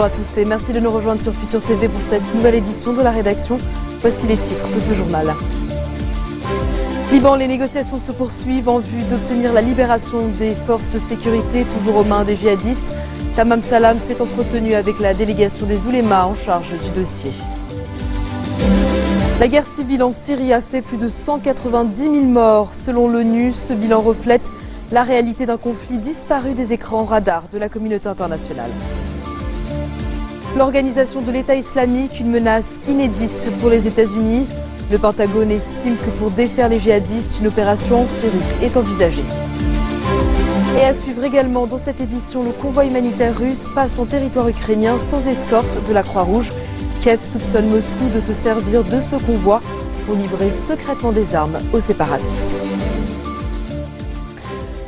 Bonjour à tous et merci de nous rejoindre sur Futur TV pour cette nouvelle édition de la rédaction. Voici les titres de ce journal. Liban, les négociations se poursuivent en vue d'obtenir la libération des forces de sécurité, toujours aux mains des djihadistes. Tamam Salam s'est entretenu avec la délégation des oulémas en charge du dossier. La guerre civile en Syrie a fait plus de 190 000 morts. Selon l'ONU, ce bilan reflète la réalité d'un conflit disparu des écrans radars de la communauté internationale. L'organisation de l'État islamique, une menace inédite pour les États-Unis. Le Pentagone estime que pour défaire les djihadistes, une opération en Syrie est envisagée. Et à suivre également dans cette édition, le convoi humanitaire russe passe en territoire ukrainien sans escorte de la Croix-Rouge. Kiev soupçonne Moscou de se servir de ce convoi pour livrer secrètement des armes aux séparatistes.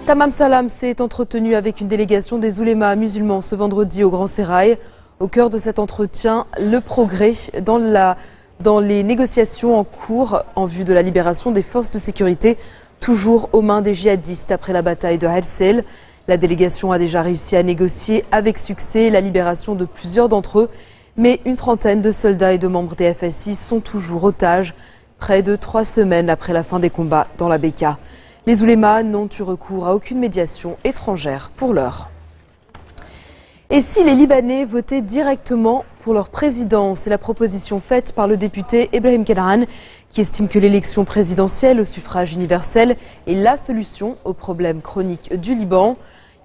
Tamam Salam s'est entretenu avec une délégation des oulémas musulmans ce vendredi au Grand Sérail. Au cœur de cet entretien, le progrès dans les négociations en cours en vue de la libération des forces de sécurité, toujours aux mains des djihadistes après la bataille de Halsel. La délégation a déjà réussi à négocier avec succès la libération de plusieurs d'entre eux, mais une trentaine de soldats et de membres des FSI sont toujours otages, près de 3 semaines après la fin des combats dans la Beka. Les oulémas n'ont eu recours à aucune médiation étrangère pour l'heure. Et si les Libanais votaient directement pour leur président? C'est la proposition faite par le député Ebrahim Kenaan, qui estime que l'élection présidentielle au suffrage universel est la solution aux problèmes chroniques du Liban.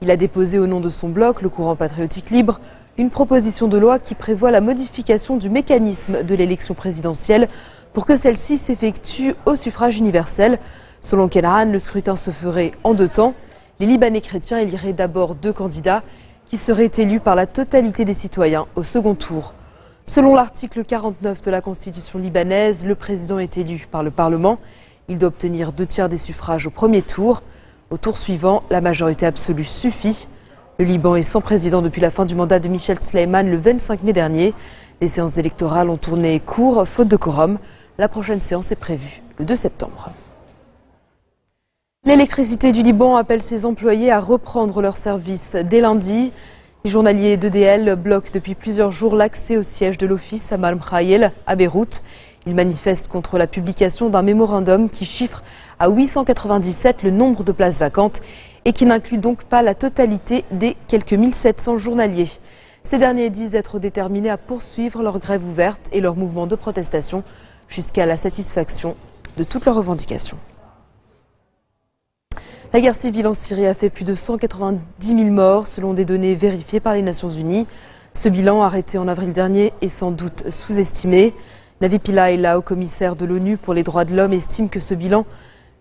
Il a déposé au nom de son bloc, le Courant patriotique libre, une proposition de loi qui prévoit la modification du mécanisme de l'élection présidentielle pour que celle-ci s'effectue au suffrage universel. Selon Kenaan, le scrutin se ferait en 2 temps. Les Libanais chrétiens éliraient d'abord 2 candidats qui seraient élus par la totalité des citoyens au second tour. Selon l'article 49 de la Constitution libanaise, le président est élu par le Parlement. Il doit obtenir 2/3 des suffrages au premier tour. Au tour suivant, la majorité absolue suffit. Le Liban est sans président depuis la fin du mandat de Michel Sleiman le 25 mai dernier. Les séances électorales ont tourné court, faute de quorum. La prochaine séance est prévue le 2 septembre. L'électricité du Liban appelle ses employés à reprendre leur service dès lundi. Les journaliers d'EDL bloquent depuis plusieurs jours l'accès au siège de l'office à Malm Khayel, à Beyrouth. Ils manifestent contre la publication d'un mémorandum qui chiffre à 897 le nombre de places vacantes et qui n'inclut donc pas la totalité des quelques 1700 journaliers. Ces derniers disent être déterminés à poursuivre leur grève ouverte et leur mouvement de protestation jusqu'à la satisfaction de toutes leurs revendications. La guerre civile en Syrie a fait plus de 190 000 morts selon des données vérifiées par les Nations Unies. Ce bilan, arrêté en avril dernier, est sans doute sous-estimé. Navi Pillay, la haut-commissaire de l'ONU pour les droits de l'homme, estime que ce bilan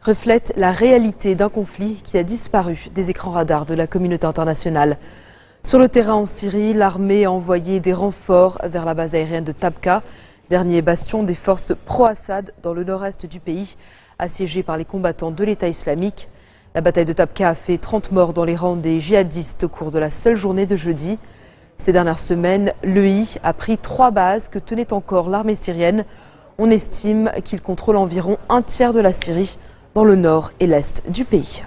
reflète la réalité d'un conflit qui a disparu des écrans radars de la communauté internationale. Sur le terrain en Syrie, l'armée a envoyé des renforts vers la base aérienne de Tabqa, dernier bastion des forces pro-Assad dans le nord-est du pays, assiégé par les combattants de l'État islamique. La bataille de Tabqa a fait 30 morts dans les rangs des djihadistes au cours de la seule journée de jeudi. Ces dernières semaines, l'EI a pris 3 bases que tenait encore l'armée syrienne. On estime qu'il contrôle environ 1/3 de la Syrie, dans le nord et l'est du pays.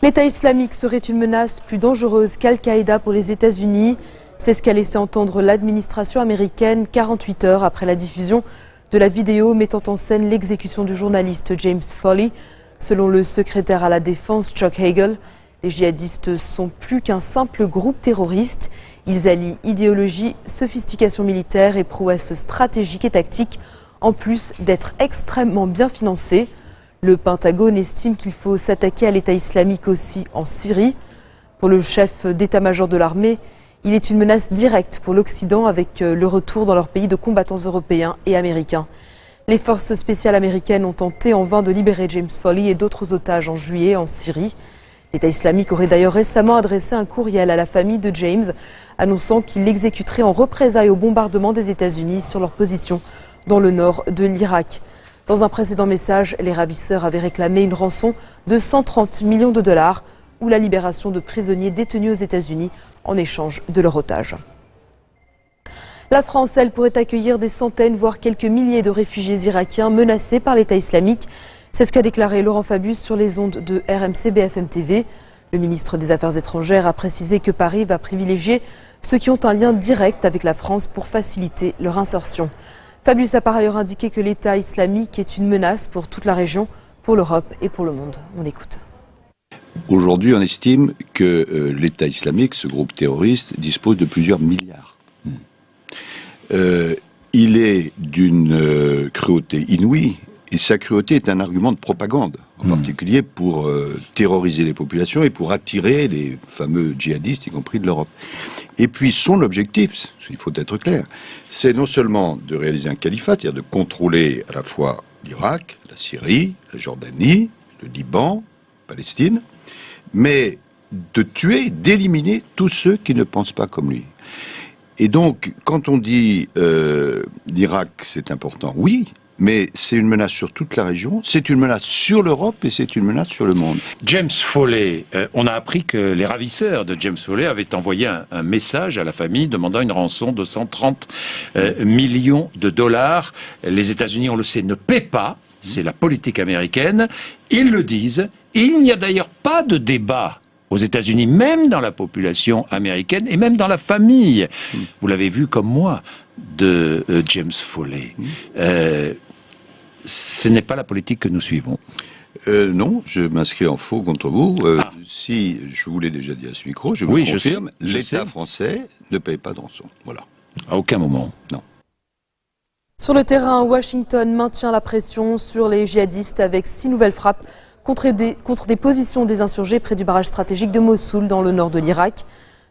L'État islamique serait une menace plus dangereuse qu'Al-Qaïda pour les États-Unis. C'est ce qu'a laissé entendre l'administration américaine 48 heures après la diffusion de la vidéo mettant en scène l'exécution du journaliste James Foley. Selon le secrétaire à la Défense, Chuck Hagel, les djihadistes sont plus qu'un simple groupe terroriste. Ils allient idéologie, sophistication militaire et prouesse stratégique et tactique, en plus d'être extrêmement bien financés. Le Pentagone estime qu'il faut s'attaquer à l'État islamique aussi en Syrie. Pour le chef d'état-major de l'armée, il est une menace directe pour l'Occident avec le retour dans leur pays de combattants européens et américains. Les forces spéciales américaines ont tenté en vain de libérer James Foley et d'autres otages en juillet en Syrie. L'État islamique aurait d'ailleurs récemment adressé un courriel à la famille de James, annonçant qu'il l'exécuterait en représailles au bombardement des États-Unis sur leur position dans le nord de l'Irak. Dans un précédent message, les ravisseurs avaient réclamé une rançon de 130 millions de dollars ou la libération de prisonniers détenus aux États-Unis en échange de leurs otages. La France, elle, pourrait accueillir des centaines, voire quelques milliers de réfugiés irakiens menacés par l'État islamique. C'est ce qu'a déclaré Laurent Fabius sur les ondes de RMC BFM TV. Le ministre des Affaires étrangères a précisé que Paris va privilégier ceux qui ont un lien direct avec la France pour faciliter leur insertion. Fabius a par ailleurs indiqué que l'État islamique est une menace pour toute la région, pour l'Europe et pour le monde. On l'écoute. Aujourd'hui, on estime que l'État islamique, ce groupe terroriste, dispose de plusieurs milliards. Il est d'une cruauté inouïe, et sa cruauté est un argument de propagande, en particulier pour terroriser les populations et pour attirer les fameux djihadistes, y compris de l'Europe. Et puis son objectif, il faut être clair, c'est non seulement de réaliser un califat, c'est-à-dire de contrôler à la fois l'Irak, la Syrie, la Jordanie, le Liban, Palestine, mais de tuer, d'éliminer tous ceux qui ne pensent pas comme lui. Et donc, quand on dit l'Irak, c'est important, oui, mais c'est une menace sur toute la région, c'est une menace sur l'Europe et c'est une menace sur le monde. James Foley, on a appris que les ravisseurs de James Foley avaient envoyé un message à la famille demandant une rançon de 130 millions de dollars. Les États-Unis, on le sait, ne paient pas, c'est la politique américaine. Ils le disent, et il n'y a d'ailleurs pas de débat aux États-Unis, même dans la population américaine et même dans la famille. Vous l'avez vu comme moi, de James Foley. Ce n'est pas la politique que nous suivons. Non, je m'inscris en faux contre vous. Si, je vous l'ai déjà dit à ce micro, je vous confirme, l'État français ne paye pas de rançon. Voilà. À aucun moment. Non. Sur le terrain, Washington maintient la pression sur les djihadistes avec 6 nouvelles frappes contre des positions des insurgés près du barrage stratégique de Mossoul dans le nord de l'Irak.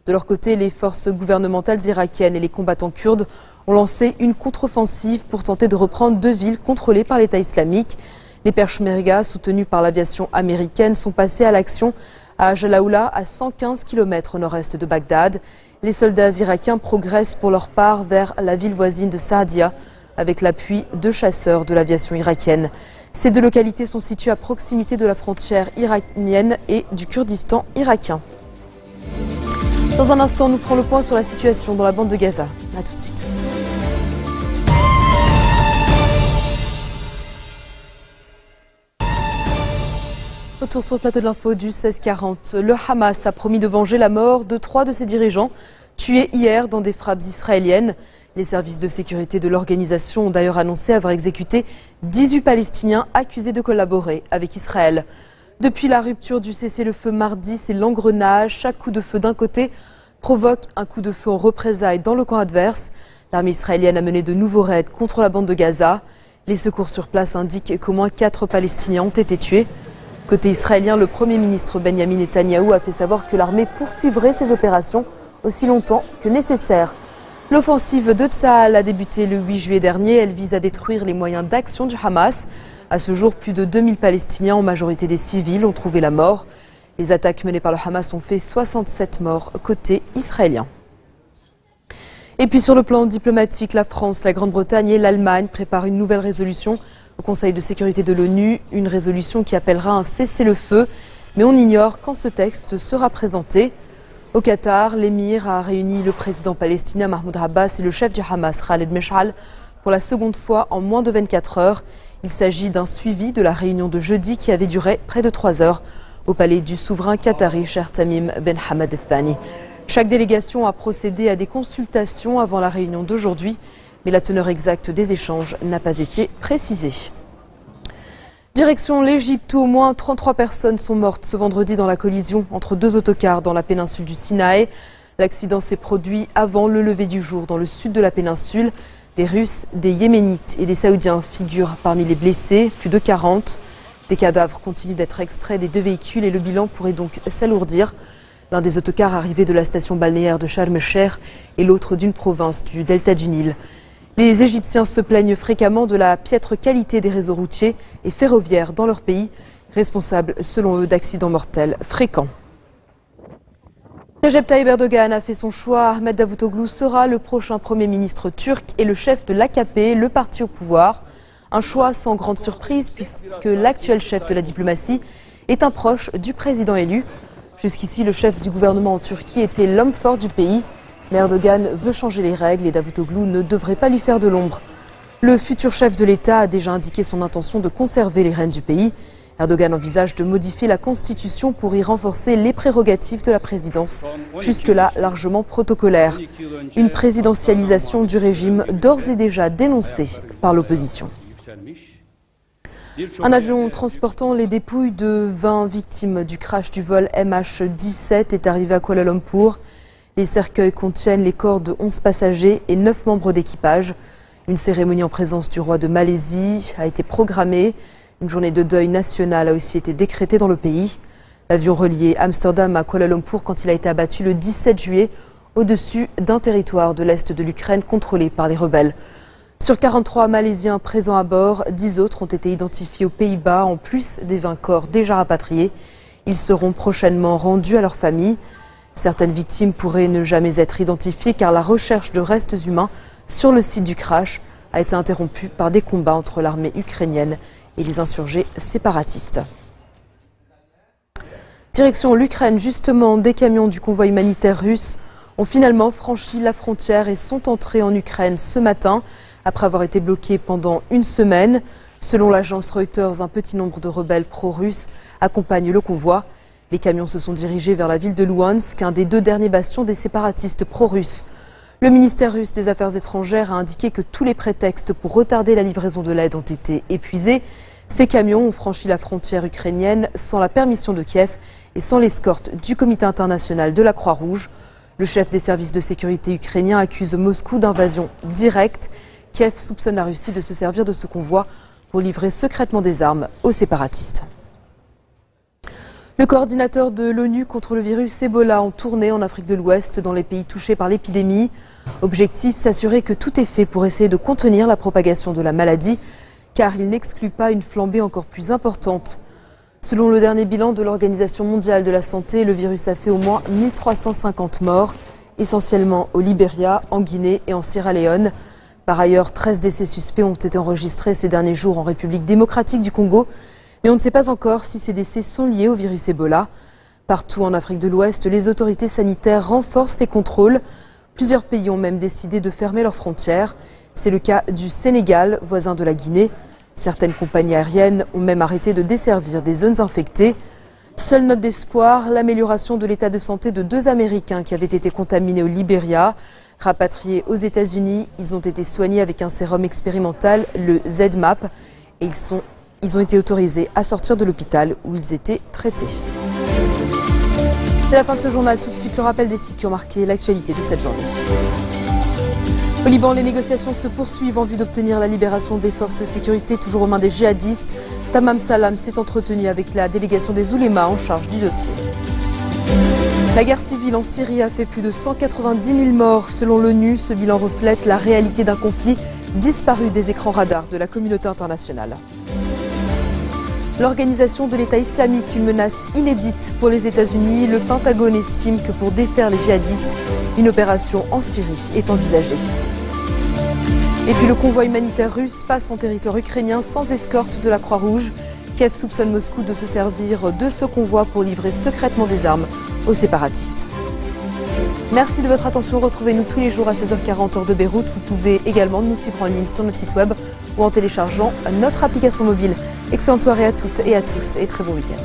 De leur côté, les forces gouvernementales irakiennes et les combattants kurdes ont lancé une contre-offensive pour tenter de reprendre 2 villes contrôlées par l'État islamique. Les Peshmerga, soutenus par l'aviation américaine, sont passés à l'action à Jalaoula, à 115 km au nord-est de Bagdad. Les soldats irakiens progressent pour leur part vers la ville voisine de Saadia, avec l'appui de chasseurs de l'aviation irakienne. Ces 2 localités sont situées à proximité de la frontière iranienne et du Kurdistan irakien. Dans un instant, nous ferons le point sur la situation dans la bande de Gaza. A tout de suite. Retour sur le plateau de l'info du 1640. Le Hamas a promis de venger la mort de 3 de ses dirigeants, tués hier dans des frappes israéliennes. Les services de sécurité de l'organisation ont d'ailleurs annoncé avoir exécuté 18 Palestiniens accusés de collaborer avec Israël. Depuis la rupture du cessez-le-feu mardi, c'est l'engrenage. Chaque coup de feu d'un côté provoque un coup de feu en représailles dans le camp adverse. L'armée israélienne a mené de nouveaux raids contre la bande de Gaza. Les secours sur place indiquent qu'au moins 4 Palestiniens ont été tués. Côté israélien, le Premier ministre Benjamin Netanyahou a fait savoir que l'armée poursuivrait ses opérations aussi longtemps que nécessaire. L'offensive de Tsahal a débuté le 8 juillet dernier. Elle vise à détruire les moyens d'action du Hamas. À ce jour, plus de 2000 Palestiniens, en majorité des civils, ont trouvé la mort. Les attaques menées par le Hamas ont fait 67 morts côté israélien. Et puis sur le plan diplomatique, la France, la Grande-Bretagne et l'Allemagne préparent une nouvelle résolution au Conseil de sécurité de l'ONU. Une résolution qui appellera un cessez-le-feu. Mais on ignore quand ce texte sera présenté. Au Qatar, l'émir a réuni le président palestinien Mahmoud Abbas et le chef du Hamas, Khaled Meshal, pour la seconde fois en moins de 24 heures. Il s'agit d'un suivi de la réunion de jeudi qui avait duré près de 3 heures au palais du souverain qatari, Sheikh Tamim Ben Hamad Al Thani. Chaque délégation a procédé à des consultations avant la réunion d'aujourd'hui, mais la teneur exacte des échanges n'a pas été précisée. Direction l'Égypte où au moins 33 personnes sont mortes ce vendredi dans la collision entre 2 autocars dans la péninsule du Sinaï. L'accident s'est produit avant le lever du jour dans le sud de la péninsule. Des Russes, des Yéménites et des Saoudiens figurent parmi les blessés, plus de 40. Des cadavres continuent d'être extraits des 2 véhicules et le bilan pourrait donc s'alourdir. L'un des autocars arrivait de la station balnéaire de Sharm el-Sheikh et l'autre d'une province du delta du Nil. Les Égyptiens se plaignent fréquemment de la piètre qualité des réseaux routiers et ferroviaires dans leur pays, responsables selon eux d'accidents mortels fréquents. Recep Tayyip Erdogan a fait son choix. Ahmed Davutoglu sera le prochain Premier ministre turc et le chef de l'AKP, le parti au pouvoir. Un choix sans grande surprise puisque l'actuel chef de la diplomatie est un proche du président élu. Jusqu'ici, le chef du gouvernement en Turquie était l'homme fort du pays. Mais Erdogan veut changer les règles et Davutoglu ne devrait pas lui faire de l'ombre. Le futur chef de l'État a déjà indiqué son intention de conserver les rênes du pays. Erdogan envisage de modifier la constitution pour y renforcer les prérogatives de la présidence, jusque-là largement protocolaires. Une présidentialisation du régime d'ores et déjà dénoncée par l'opposition. Un avion transportant les dépouilles de 20 victimes du crash du vol MH17 est arrivé à Kuala Lumpur. Les cercueils contiennent les corps de 11 passagers et 9 membres d'équipage. Une cérémonie en présence du roi de Malaisie a été programmée. Une journée de deuil national a aussi été décrétée dans le pays. L'avion reliait Amsterdam à Kuala Lumpur quand il a été abattu le 17 juillet au-dessus d'un territoire de l'est de l'Ukraine contrôlé par les rebelles. Sur 43 Malaisiens présents à bord, 10 autres ont été identifiés aux Pays-Bas, en plus des 20 corps déjà rapatriés. Ils seront prochainement rendus à leurs familles. Certaines victimes pourraient ne jamais être identifiées car la recherche de restes humains sur le site du crash a été interrompue par des combats entre l'armée ukrainienne et les insurgés séparatistes. Direction l'Ukraine, justement, des camions du convoi humanitaire russe ont finalement franchi la frontière et sont entrés en Ukraine ce matin, après avoir été bloqués pendant une semaine. Selon l'agence Reuters, un petit nombre de rebelles pro-russes accompagnent le convoi. Les camions se sont dirigés vers la ville de Louhansk, un des 2 derniers bastions des séparatistes pro-russes. Le ministère russe des Affaires étrangères a indiqué que tous les prétextes pour retarder la livraison de l'aide ont été épuisés. Ces camions ont franchi la frontière ukrainienne sans la permission de Kiev et sans l'escorte du Comité international de la Croix-Rouge. Le chef des services de sécurité ukrainien accuse Moscou d'invasion directe. Kiev soupçonne la Russie de se servir de ce convoi pour livrer secrètement des armes aux séparatistes. Le coordinateur de l'ONU contre le virus Ebola en tournée en Afrique de l'Ouest dans les pays touchés par l'épidémie. Objectif, s'assurer que tout est fait pour essayer de contenir la propagation de la maladie, car il n'exclut pas une flambée encore plus importante. Selon le dernier bilan de l'Organisation mondiale de la santé, le virus a fait au moins 1350 morts, essentiellement au Libéria, en Guinée et en Sierra Leone. Par ailleurs, 13 décès suspects ont été enregistrés ces derniers jours en République démocratique du Congo. Mais on ne sait pas encore si ces décès sont liés au virus Ebola. Partout en Afrique de l'Ouest, les autorités sanitaires renforcent les contrôles. Plusieurs pays ont même décidé de fermer leurs frontières. C'est le cas du Sénégal, voisin de la Guinée. Certaines compagnies aériennes ont même arrêté de desservir des zones infectées. Seule note d'espoir, l'amélioration de l'état de santé de 2 Américains qui avaient été contaminés au Libéria. Rapatriés aux États-Unis, ils ont été soignés avec un sérum expérimental, le ZMapp, et ils ont été autorisés à sortir de l'hôpital où ils étaient traités. C'est la fin de ce journal. Tout de suite, le rappel des titres qui ont marqué l'actualité de cette journée. Au Liban, les négociations se poursuivent en vue d'obtenir la libération des forces de sécurité toujours aux mains des djihadistes. Tamam Salam s'est entretenu avec la délégation des oulémas en charge du dossier. La guerre civile en Syrie a fait plus de 190 000 morts. Selon l'ONU, ce bilan reflète la réalité d'un conflit disparu des écrans radars de la communauté internationale. L'organisation de l'État islamique, une menace inédite pour les États-Unis. Le Pentagone estime que pour défaire les djihadistes, une opération en Syrie est envisagée. Et puis le convoi humanitaire russe passe en territoire ukrainien sans escorte de la Croix-Rouge. Kiev soupçonne Moscou de se servir de ce convoi pour livrer secrètement des armes aux séparatistes. Merci de votre attention. Retrouvez-nous tous les jours à 16h40 heure de Beyrouth. Vous pouvez également nous suivre en ligne sur notre site web ou en téléchargeant notre application mobile. Excellente soirée à toutes et à tous et très bon week-end.